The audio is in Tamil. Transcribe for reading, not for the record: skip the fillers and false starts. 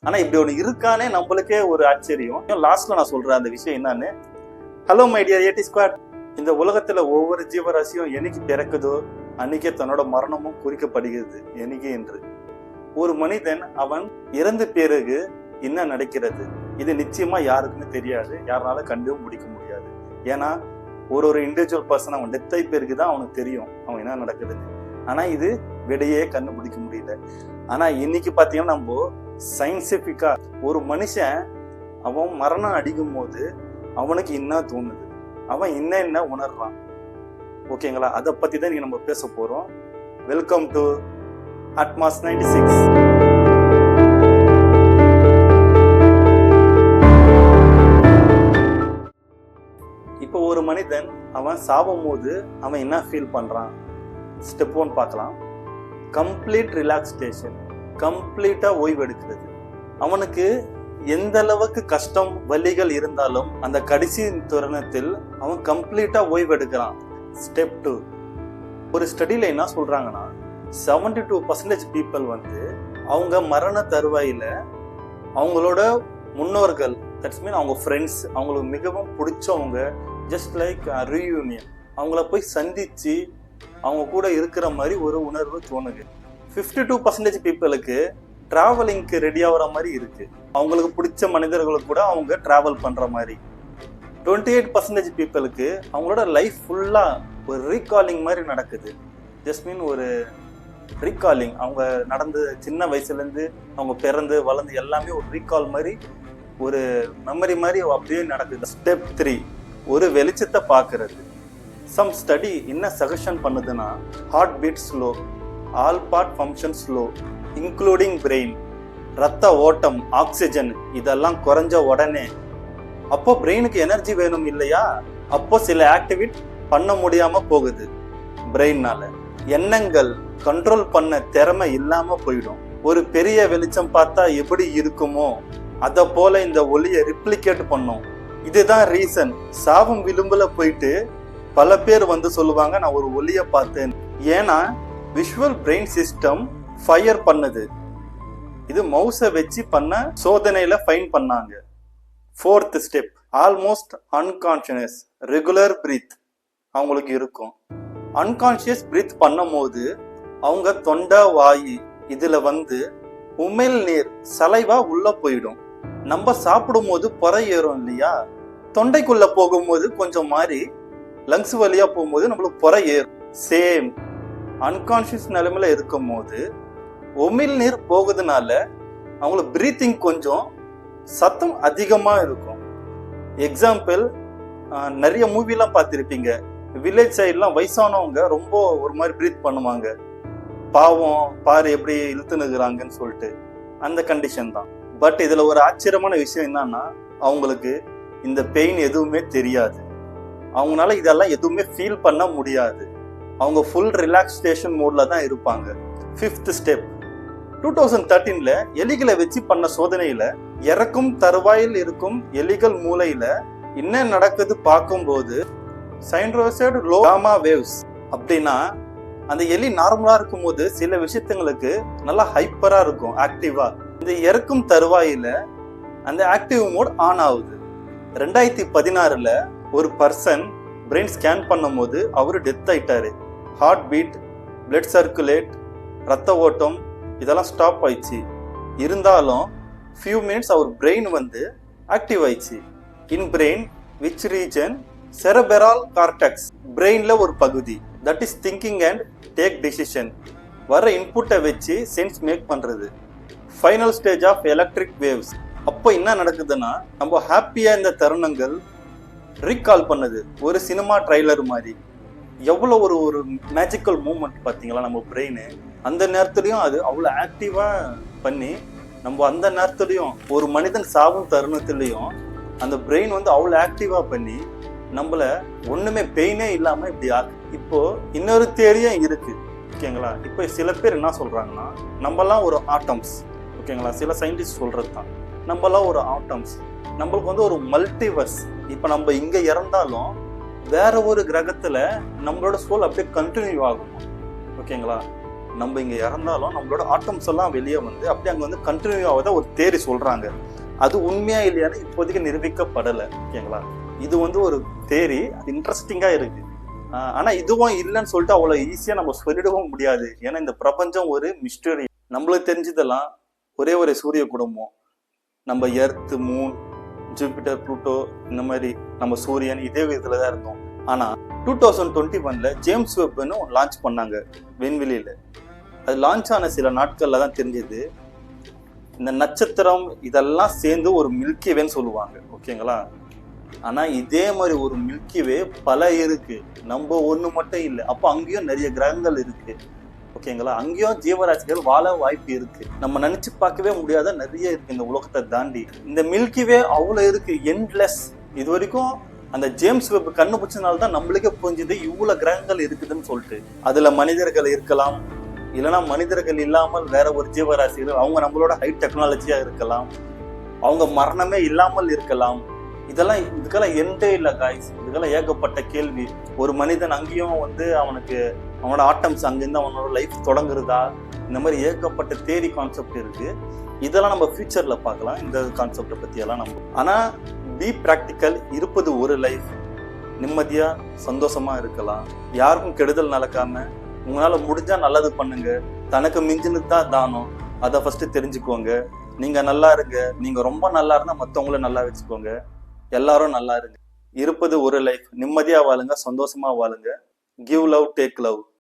ஆனா இப்படி ஒண்ணு இருக்கானே நம்மளுக்கே ஒரு ஆச்சரியம். லாஸ்ட்ல நான் சொல்றேன் அந்த விஷயம் என்னன்னு. Hello my dear AD squad. இந்த உலகத்துல ஒவ்வொரு ஜீவராசியும் என்னைக்கு பிறக்குதோ அன்னைக்கே தன்னோட மரணமும் குறிக்கப்படுகிறது என்னைக்கு என்று. ஒரு மனிதன் அவன் இறந்த பிறகு என்ன நடக்கிறது இது நிச்சயமா யாருக்குமே தெரியாது, யாருனால கண்டும் முடிக்க முடியாது. ஏன்னா ஒரு இண்டிவிஜுவல் பர்சன் அவன் டெத்தை பேருக்கு தான் அவனுக்கு தெரியும் அவன் என்ன நடக்குதுன்னு. ஆனா இது விடையே கண்டுபிடிக்க முடியல. ஆனா இன்னைக்கு பாத்தீங்கன்னா நம்ம சயின்டிபிக்கா ஒரு மனுஷன் அவன் மரணம் அடிக்கும் போது அவனுக்கு என்ன தோணுது, அவன் என்ன உணர்றான், ஓகேங்களா? அதை பத்தி தான் நீங்க நம்ம பேச போறோம். Welcome to Atmos 96. இப்போ ஒரு மனிதன் அவன் சாவும் போது அவன் என்ன ஃபீல் பண்றான்? ஸ்டெப் 1 பார்க்கலாம். கம்ப்ளீட் ரிலாக்ஸேஷன், கம்ப்ளீட்டா ஓய்வு எடுக்கிறது. அவனுக்கு எந்த அளவுக்கு கஷ்டம் வலிகள் இருந்தாலும் அந்த கடைசி தருணத்தில் அவன் கம்ப்ளீட்டா ஓய்வு எடுக்கிறான். ஸ்டெப் 2, ஒரு ஸ்டடியில என்ன சொல்றாங்கன்னா 72% பீப்புள் அவங்க மரண தருவாயில அவங்களோட முன்னோர்கள், தட்ஸ் மீன் அவங்க ஃப்ரெண்ட்ஸ், அவங்களுக்கு மிகவும் பிடிச்சவங்க, ஜஸ்ட் லைக் ரீயூனியன், அவங்கள போய் சந்திச்சு அவங்க கூட இருக்கிற மாதிரி ஒரு உணர்வு தோணுது. 52% பீப்புளுக்கு டிராவலிங்க்கு ரெடி ஆகிற மாதிரி இருக்கு, அவங்களுக்கு பிடிச்ச மனிதர்களுக்கு கூட அவங்க டிராவல் பண்ற மாதிரி. 28% பீப்புளுக்கு அவங்களோட லைஃப் ஃபுல்லா ஒரு ரீகாலிங் மாதிரி நடக்குது. ஜஸ்ட் மீன் ஒரு ரீகாலிங், அவங்க நடந்து சின்ன வயசுல இருந்து அவங்க பிறந்து வளர்ந்து எல்லாமே ஒரு ரீகால் மாதிரி, ஒரு மெமரி மாதிரி அப்படியே நடக்குது. ஸ்டெப் 3, ஒரு வெளிச்சத்தை பார்க்கறது. சம் ஸ்டடி என்ன சஜஷன் பண்ணுதுன்னா heart beat slow, all part function slow including brain. ரத்த ஓட்டம், ஆக்சிஜன் இதெல்லாம் குறைஞ்ச உடனே அப்போ பிரெயினுக்கு எனர்ஜி வேணும் இல்லையா? அப்போ சில ஆக்டிவிட் பண்ண முடியாம போகுது பிரெயின்னால. எண்ணங்கள் கண்ட்ரோல் பண்ண திறமை இல்லாம போயிடும். ஒரு பெரிய வெளிச்சம் பார்த்தா எப்படி இருக்குமோ அத போல இந்த ஒளியை ரிப்ளிகேட் பண்ணும். இதுதான் ரீசன் சாவும் விளிம்புல போயிட்டு பல பேர் சொல்லுவாங்க நான் ஒரு ஒளியை பார்த்தேன். ஏன்னா விஷுவல் பிரெயின் சிஸ்டம் ஃபயர் பண்ணுது. இது மவுஸை வச்சு பண்ண சோதனையில ஃபைன் பண்ணாங்க. 4th step, almost unconscious regular breath அவங்களுக்கு இருக்கும். அன்கான்ஷியஸ் பிரீத் பண்ணும் போது அவங்க தொண்டை வாயு இதுல உமிழ் நீர் சலைவா உள்ள போயிடும். நம்ம சாப்பிடும் போது புறை ஏறும் இல்லையா, தொண்டைக்குள்ள போகும்போது கொஞ்சம் மாறி லங்ஸ் வழியா போகும்போது நம்மளுக்கு புறை ஏறும். சேம் அன்கான்ஷியஸ் நிலைமையில இருக்கும் போது உமிழ் நீர் போகுதுனால அவங்களுக்கு பிரீத்திங் கொஞ்சம் சத்தம் அதிகமா இருக்கும். எக்ஸாம்பிள், நிறைய மூவிலாம் பார்த்துருப்பீங்க, வில்லேஜ் சைட்லாம் வயசானவங்க ரொம்ப ஒரு மாதிரி பிரீத் பண்ணுவாங்க, பாவம் பாரு எப்படி இழுத்துனுக்குறாங்கன்னு சொல்லிட்டு, அந்த கண்டிஷன் தான். பட் இதுல ஒரு ஆச்சரியமான விஷயம் என்னன்னா அவங்களுக்கு இந்த பெயின் எதுவுமே தெரியாது, அவங்களால இதெல்லாம் எதுவுமே ஃபீல் பண்ண முடியாது, அவங்க ஃபுல் ரிலாக்ஸேஷன் மோட்ல தான் இருப்பாங்க. 5th ஸ்டெப், 2013ல எலிகளை வச்சு பண்ண சோதனையில இறக்கும் தருவாயில் இருக்கும் எலிகள் மூளையில என்ன நடக்குது பார்க்கும்போது சைன்ட்ரோசைடு லோ காமா வேவ்ஸ், அப்படின்னா அந்த எலி நார்மலா இருக்கும் போது சில விஷயங்களுக்கு நல்லா ஹைப்பரா இருக்கும், ஆக்டிவா. இந்த இறக்கும் தருவாயில அந்த ஆக்டிவ் மோட் ஆன் ஆகுது. 2016ல ஒரு பர்சன் பிரெயின் ஸ்கேன் பண்ணும் போது அவரு டெத் ஆயிட்டாரு. ஹார்ட் பீட், பிளட் சர்க்குலேட், ரத்த ஓட்டம் இதெல்லாம் ஸ்டாப் ஆயிடுச்சு. இருந்தாலும் ஃபியூ மினிட்ஸ் அவர் பிரெயின் ஆக்டிவ் ஆயிடுச்சு. In brain which region? Cerebral cortex, பிரெயின்ல ஒரு பகுதி, that is thinking and take decision. வர இன்புட்டை வச்சு சென்ஸ் மேக் பண்றது. Final stage of electric waves. அப்போ என்ன நடக்குதுன்னா நம்ம ஹாப்பியா இந்த தருணங்கள் ரீகால் பண்ணுது, ஒரு சினிமா ட்ரைலர் மாதிரி. எவ்வளோ ஒரு மேஜிக்கல் மூமெண்ட் பார்த்தீங்களா நம்ம பிரெயின். அந்த நேரத்துலையும் அது அவ்வளோ ஆக்டிவா பண்ணி நம்ம அந்த நேரத்துலையும் ஒரு மனிதன் சாவும் தருணத்துலையும் அந்த பிரெயின் அவ்வளோ ஆக்டிவா பண்ணி நம்மள ஒண்ணுமே பெயினே இல்லாம இப்படி இப்போ இன்னொரு தேரியும் இருக்கு, ஓகேங்களா? இப்போ சில பேர் என்ன சொல்றாங்கன்னா நம்மலாம் ஒரு ஆட்டம்ஸ், ஓகேங்களா? சில சயின்டிஸ்ட் சொல்றது தான் நம்மலாம் ஒரு ஆட்டம்ஸ், நம்மளுக்கு ஒரு மல்டிவர்ஸ். இப்போ நம்ம இங்க இறந்தாலும் வேற ஒரு கிரகத்துல நம்மளோட சோல் அப்படியே கண்டினியூ ஆகும், ஓகேங்களா? நம்ம இங்க இறந்தாலும் நம்மளோட ஆட்டம்ஸ் எல்லாம் வெளியே வந்து அப்படியே அங்க வந்து கண்டினியூ ஆகுதா ஒரு தேரி சொல்றாங்க. அது உண்மையா இல்லையான்னு இப்போதைக்கு நிரூபிக்கப்படலை. ஓகேங்களா, இது வந்து ஒரு தேரி, அது இன்ட்ரெஸ்டிங்கா இருக்கு. ஆனா இதுவும் இல்லைன்னு சொல்லிட்டு அவ்வளவு ஈஸியா நம்ம சொல்லிடவும் முடியாது. ஏன்னா இந்த பிரபஞ்சம் ஒரு மிஸ்டரி. நம்மளுக்கு தெரிஞ்சதெல்லாம் ஒரே ஒரு சூரிய குடும்பம், நம்ம எர்த், மூன், ஜூபிட்டர், புளூட்டோ, இந்த மாதிரி நம்ம சூரியன், இதே விதத்துல தான் இருந்தோம். ஆனா 2021 ஜேம்ஸ் வெப்னு லான்ச் பண்ணாங்க விண்வெளியில. அது லான்ச் ஆன சில நாட்கள்ல தான் தெரிஞ்சது இந்த நட்சத்திரம் இதெல்லாம் சேர்ந்து ஒரு மில்கி வேன்னு சொல்லுவாங்க. ஓகேங்களா, ஆனா இதே மாதிரி ஒரு மில்கி வே பல இருக்கு, நம்ம ஒண்ணு மட்டும் இல்லை. அப்போ அங்கேயும் நிறைய கிரகங்கள் இருக்கு. ஓகேங்களா, அங்கேயும் ஜீவராசிகள் வாழ வாய்ப்பு இருக்கு. நம்ம நினைச்சு பார்க்கவே முடியாத நிறைய இருக்கு இந்த உலகத்தை தாண்டி. இந்த மில்கி வே அவ்வளவு இருக்கு, எண்ட்லெஸ். இது வரைக்கும் அந்த ஜேம்ஸ் வெப் கண்டுபிடிச்சனால தான் நம்மளுக்கே புரிஞ்சுது இவ்வளவு கிரகங்கள் இருக்குதுன்னு சொல்லிட்டு. அதுல மனிதர்கள் இருக்கலாம், இல்லைன்னா மனிதர்கள் இல்லாமல் வேற ஒரு ஜீவராசிகள், அவங்க நம்மளோட ஹை டெக்னாலஜியா இருக்கலாம், அவங்க மரணமே இல்லாமல் இருக்கலாம். இதுக்கெல்லாம் எண்டே இல்லை காய்ஸ். இதுக்கெல்லாம் ஏகப்பட்ட கேள்வி. ஒரு மனிதன் அங்கேயும் வந்து அவனோட ஆட்டம்ஸ் அங்கிருந்து அவனோட லைஃப் தொடங்குறதா, இந்த மாதிரி ஏகப்பட்ட தேரி கான்செப்ட் இருக்கு. இதெல்லாம் நம்ம ஃபியூச்சர்ல பார்க்கலாம், இந்த கான்செப்டை பத்தி எல்லாம் நம்ம. ஆனா பி பிராக்டிக்கல். இருப்பது ஒரு லைஃப், நிம்மதியா சந்தோஷமா இருக்கலாம், யாருக்கும் கெடுதல் நடக்காம. உங்களால முடிஞ்சா நல்லது பண்ணுங்க. தனக்கு மிஞ்சினது தான் தானம், அதை ஃபர்ஸ்ட் தெரிஞ்சுக்கோங்க. நீங்க நல்லா இருங்க. நீங்க ரொம்ப நல்லா இருந்தா மற்றவங்கள நல்லா வச்சுக்கோங்க. எல்லாரும் நல்லா இருங்க. இருப்பது ஒரு லைஃப், நிம்மதியா வாழுங்க, சந்தோஷமா வாழுங்க. Give love, take love.